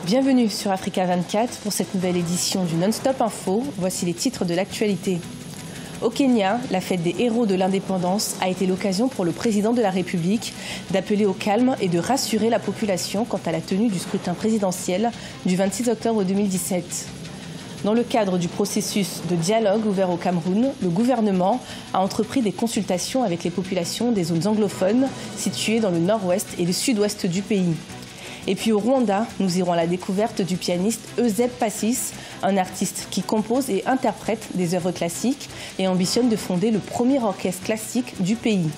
Bienvenue sur Africa 24 pour cette nouvelle édition du Non-Stop Info. Voici les titres de l'actualité. Au Kenya, la fête des héros de l'indépendance a été l'occasion pour le président de la République d'appeler au calme et de rassurer la population quant à la tenue du scrutin présidentiel du 26 octobre 2017. Dans le cadre du processus de dialogue ouvert au Cameroun, le gouvernement a entrepris des consultations avec les populations des zones anglophones situées dans le nord-ouest et le sud-ouest du pays. Et puis au Rwanda, nous irons à la découverte du pianiste Euseb Passis, un artiste qui compose et interprète des œuvres classiques et ambitionne de fonder le premier orchestre classique du pays.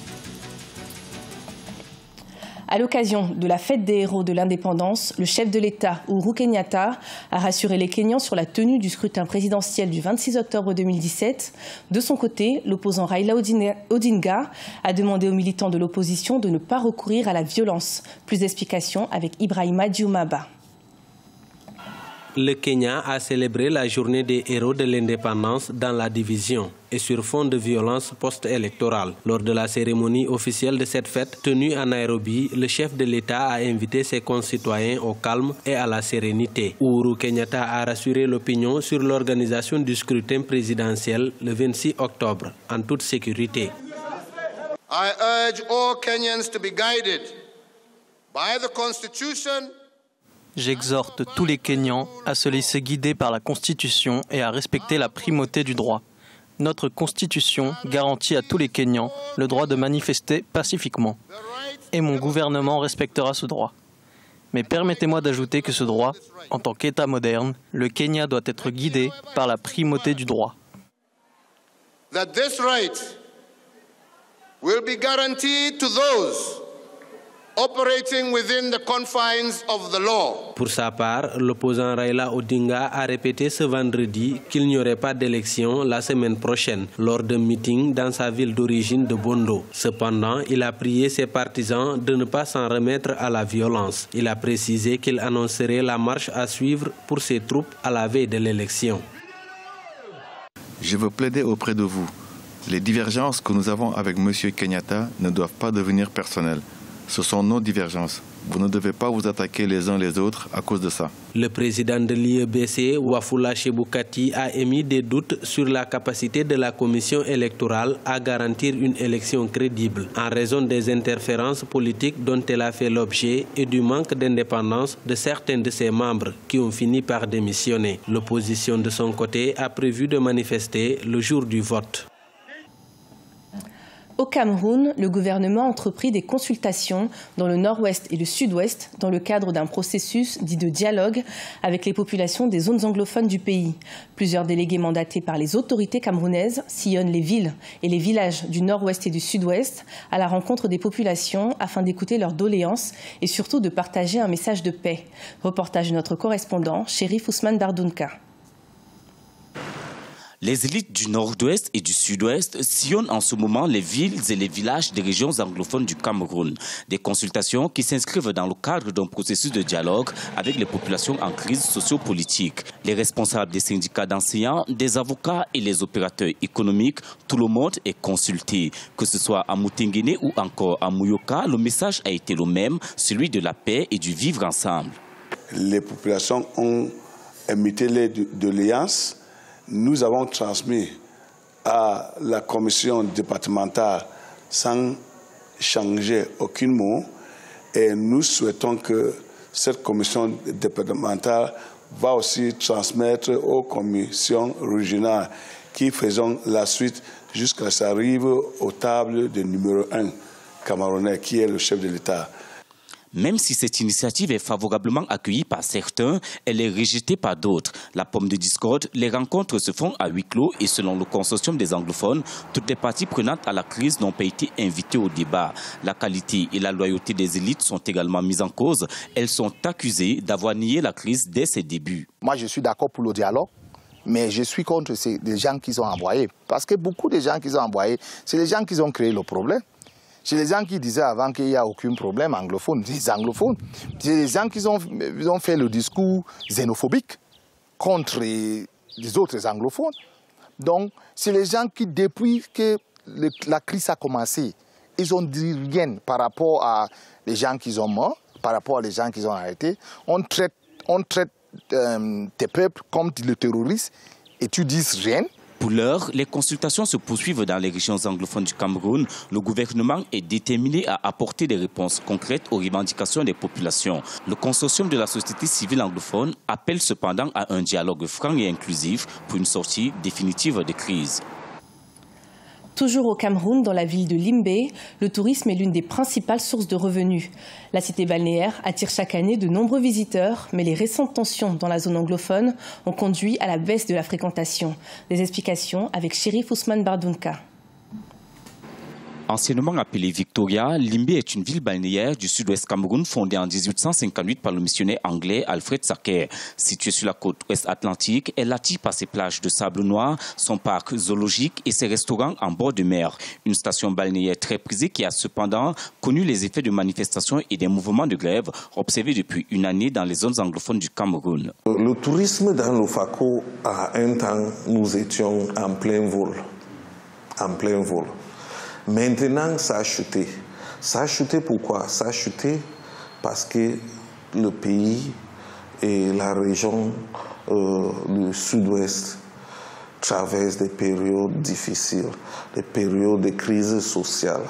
À l'occasion de la fête des héros de l'indépendance, le chef de l'État, Uhuru Kenyatta, a rassuré les Kenyans sur la tenue du scrutin présidentiel du 26 octobre 2017. De son côté, l'opposant Raila Odinga a demandé aux militants de l'opposition de ne pas recourir à la violence. Plus d'explications avec Ibrahima Dioumaba. Le Kenya a célébré la journée des héros de l'indépendance dans la division et sur fond de violence post-électorale. Lors de la cérémonie officielle de cette fête tenue à Nairobi, le chef de l'État a invité ses concitoyens au calme et à la sérénité. Uhuru Kenyatta a rassuré l'opinion sur l'organisation du scrutin présidentiel le 26 octobre en toute sécurité. I urge all Kenyans to be guided by the Constitution. J'exhorte tous les Kenyans à se laisser guider par la Constitution et à respecter la primauté du droit. Notre Constitution garantit à tous les Kenyans le droit de manifester pacifiquement. Et mon gouvernement respectera ce droit. Mais permettez-moi d'ajouter que ce droit, en tant qu'État moderne, le Kenya doit être guidé par la primauté du droit. That this right will be guaranteed to those operating within the confines of the law. Pour sa part, l'opposant Raila Odinga a répété ce vendredi qu'il n'y aurait pas d'élection la semaine prochaine lors d'un meeting dans sa ville d'origine de Bondo. Cependant, il a prié ses partisans de ne pas s'en remettre à la violence. Il a précisé qu'il annoncerait la marche à suivre pour ses troupes à la veille de l'élection. Je veux plaider auprès de vous. Les divergences que nous avons avec M. Kenyatta ne doivent pas devenir personnelles. Ce sont nos divergences. Vous ne devez pas vous attaquer les uns les autres à cause de ça. Le président de l'IEBC, Wafula Chebukati, a émis des doutes sur la capacité de la commission électorale à garantir une élection crédible en raison des interférences politiques dont elle a fait l'objet et du manque d'indépendance de certains de ses membres qui ont fini par démissionner. L'opposition de son côté a prévu de manifester le jour du vote. Au Cameroun, le gouvernement a entrepris des consultations dans le nord-ouest et le sud-ouest dans le cadre d'un processus dit de dialogue avec les populations des zones anglophones du pays. Plusieurs délégués mandatés par les autorités camerounaises sillonnent les villes et les villages du nord-ouest et du sud-ouest à la rencontre des populations afin d'écouter leurs doléances et surtout de partager un message de paix. Reportage de notre correspondant, Chérif Ousmane Dardounka. Les élites du nord-ouest et du sud-ouest sillonnent en ce moment les villes et les villages des régions anglophones du Cameroun. Des consultations qui s'inscrivent dans le cadre d'un processus de dialogue avec les populations en crise sociopolitique. Les responsables des syndicats d'enseignants, des avocats et les opérateurs économiques, tout le monde est consulté. Que ce soit à Moutingene ou encore à Mouyoka, le message a été le même, celui de la paix et du vivre ensemble. Les populations ont émis les doléances. Nous avons transmis à la commission départementale sans changer aucun mot et nous souhaitons que cette commission départementale va aussi transmettre aux commissions régionales qui feront la suite jusqu'à ce que ça arrive aux tables de numéro 1 camerounais qui est le chef de l'État. Même si cette initiative est favorablement accueillie par certains, elle est rejetée par d'autres. La pomme de discorde, les rencontres se font à huis clos et selon le consortium des anglophones, toutes les parties prenantes à la crise n'ont pas été invitées au débat. La qualité et la loyauté des élites sont également mises en cause. Elles sont accusées d'avoir nié la crise dès ses débuts. Moi, je suis d'accord pour le dialogue, mais je suis contre les gens qu'ils ont envoyés. Parce que beaucoup de gens qu'ils ont envoyés, c'est les gens qui ont créé le problème. C'est les gens qui disaient avant qu'il n'y a aucun problème anglophone, les anglophones. C'est les gens qui ont fait le discours xénophobique contre les autres anglophones. Donc, c'est les gens qui, depuis que la crise a commencé, ils ont dit rien par rapport à les gens qui sont morts, par rapport à les gens qui ont arrêtés. On traite on traite tes peuples comme le terroriste et tu dis rien. Pour l'heure, les consultations se poursuivent dans les régions anglophones du Cameroun. Le gouvernement est déterminé à apporter des réponses concrètes aux revendications des populations. Le consortium de la société civile anglophone appelle cependant à un dialogue franc et inclusif pour une sortie définitive de crise. Toujours au Cameroun, dans la ville de Limbe, le tourisme est l'une des principales sources de revenus. La cité balnéaire attire chaque année de nombreux visiteurs, mais les récentes tensions dans la zone anglophone ont conduit à la baisse de la fréquentation. Des explications avec Chérif Ousmane Bardounka. Anciennement appelée Victoria, Limbe est une ville balnéaire du sud-ouest Cameroun fondée en 1858 par le missionnaire anglais Alfred Sacker. Située sur la côte ouest atlantique, elle attire par ses plages de sable noir, son parc zoologique et ses restaurants en bord de mer. Une station balnéaire très prisée qui a cependant connu les effets de manifestations et des mouvements de grève observés depuis une année dans les zones anglophones du Cameroun. Le tourisme dans le FACO, à un temps, nous étions en plein vol. En plein vol. Maintenant, ça a chuté. Ça a chuté pourquoi? Ça a chuté parce que le pays et la région du sud-ouest traversent des périodes difficiles, des périodes de crise sociale,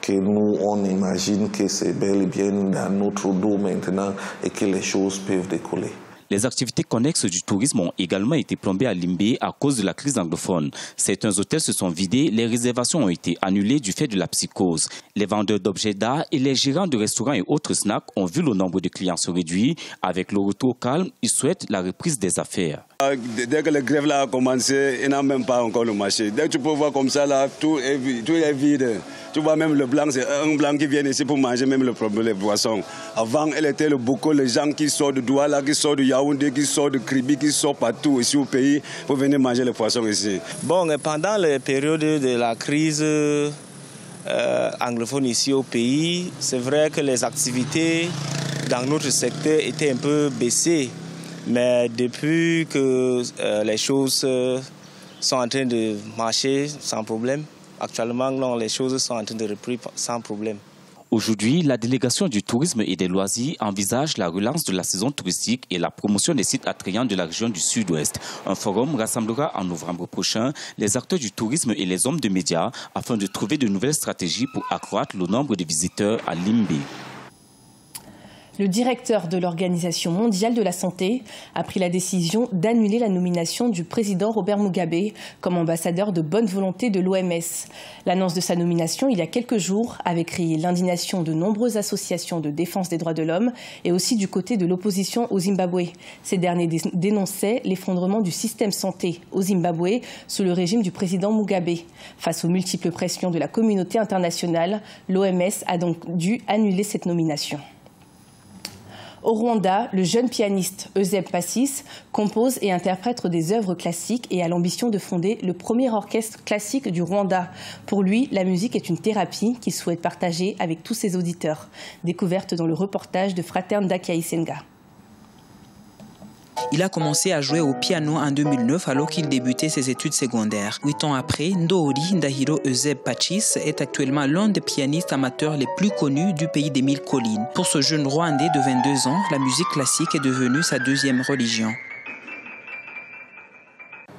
que nous, on imagine que c'est bel et bien dans notre dos maintenant et que les choses peuvent décoller. Les activités connexes du tourisme ont également été plombées à Limbe à cause de la crise anglophone. Certains hôtels se sont vidés, les réservations ont été annulées du fait de la psychose. Les vendeurs d'objets d'art et les gérants de restaurants et autres snacks ont vu le nombre de clients se réduire. Avec le retour au calme, ils souhaitent la reprise des affaires. Dès que la grève là a commencé, il n'y a même pas encore le marché. Dès que tu peux voir comme ça, là, tout est vide. Tu vois, même le blanc, c'est un blanc qui vient ici pour manger même les poissons. Avant, elle était le Boko, les gens qui sortent de Douala, qui sortent de Yaoundé, qui sortent de Kribi, qui sortent partout ici au pays pour venir manger les poissons ici. Bon, pendant les périodes de la crise anglophone ici au pays, c'est vrai que les activités dans notre secteur étaient un peu baissées. Mais depuis que les choses sont en train de marcher sans problème, actuellement, non, les choses sont en train de reprendre sans problème. Aujourd'hui, la délégation du tourisme et des loisirs envisage la relance de la saison touristique et la promotion des sites attrayants de la région du Sud-Ouest. Un forum rassemblera en novembre prochain les acteurs du tourisme et les hommes de médias afin de trouver de nouvelles stratégies pour accroître le nombre de visiteurs à Limbe. Le directeur de l'Organisation mondiale de la santé a pris la décision d'annuler la nomination du président Robert Mugabe comme ambassadeur de bonne volonté de l'OMS. L'annonce de sa nomination il y a quelques jours avait créé l'indignation de nombreuses associations de défense des droits de l'homme et aussi du côté de l'opposition au Zimbabwe. Ces derniers dénonçaient l'effondrement du système santé au Zimbabwe sous le régime du président Mugabe. Face aux multiples pressions de la communauté internationale, l'OMS a donc dû annuler cette nomination. Au Rwanda, le jeune pianiste Euseb Passis compose et interprète des œuvres classiques et a l'ambition de fonder le premier orchestre classique du Rwanda. Pour lui, la musique est une thérapie qu'il souhaite partager avec tous ses auditeurs. Découverte dans le reportage de Fraterne Dakiaisenga. Il a commencé à jouer au piano en 2009 alors qu'il débutait ses études secondaires. 8 ans après, Ndoori Ndahiro Euseb Passis est actuellement l'un des pianistes amateurs les plus connus du pays des 1000 collines. Pour ce jeune Rwandais de 22 ans, la musique classique est devenue sa deuxième religion.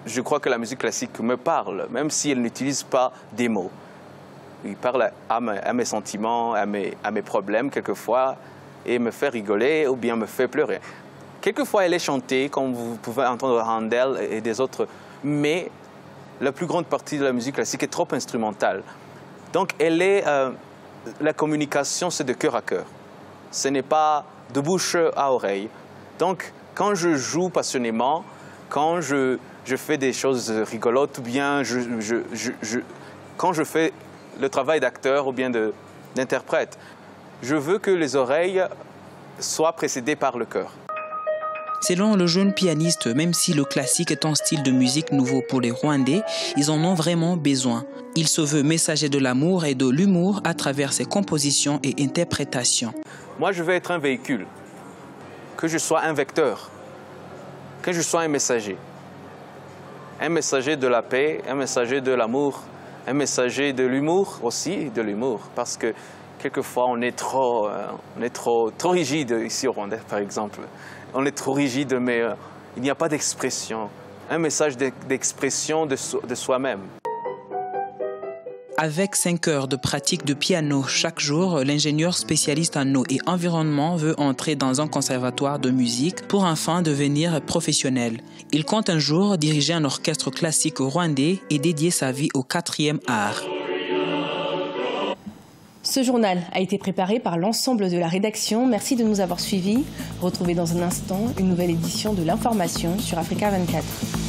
Je crois que la musique classique me parle, même si elle n'utilise pas des mots. Il parle à mes sentiments, à mes problèmes quelquefois, et me fait rigoler ou bien me fait pleurer. Quelquefois, elle est chantée, comme vous pouvez entendre Handel et des autres, mais la plus grande partie de la musique classique est trop instrumentale. Donc, la communication, c'est de cœur à cœur. Ce n'est pas de bouche à oreille. Donc, quand je joue passionnément, quand je fais des choses rigolotes, ou bien quand je fais le travail d'acteur ou bien d'interprète, je veux que les oreilles soient précédées par le cœur. Selon le jeune pianiste, même si le classique est un style de musique nouveau pour les Rwandais, ils en ont vraiment besoin. Il se veut messager de l'amour et de l'humour à travers ses compositions et interprétations. Moi, je veux être un véhicule, que je sois un vecteur, que je sois un messager de la paix, un messager de l'amour, un messager de l'humour aussi, parce qu'il quelquefois on est trop rigide ici au Rwanda, par exemple. On est trop rigide, mais il n'y a pas d'expression, un message d'expression de soi-même. Avec 5 heures de pratique de piano chaque jour, l'ingénieur spécialiste en eau et environnement veut entrer dans un conservatoire de musique pour enfin devenir professionnel. Il compte un jour diriger un orchestre classique rwandais et dédier sa vie au 4e art. Ce journal a été préparé par l'ensemble de la rédaction. Merci de nous avoir suivis. Retrouvez dans un instant une nouvelle édition de l'information sur Africa 24.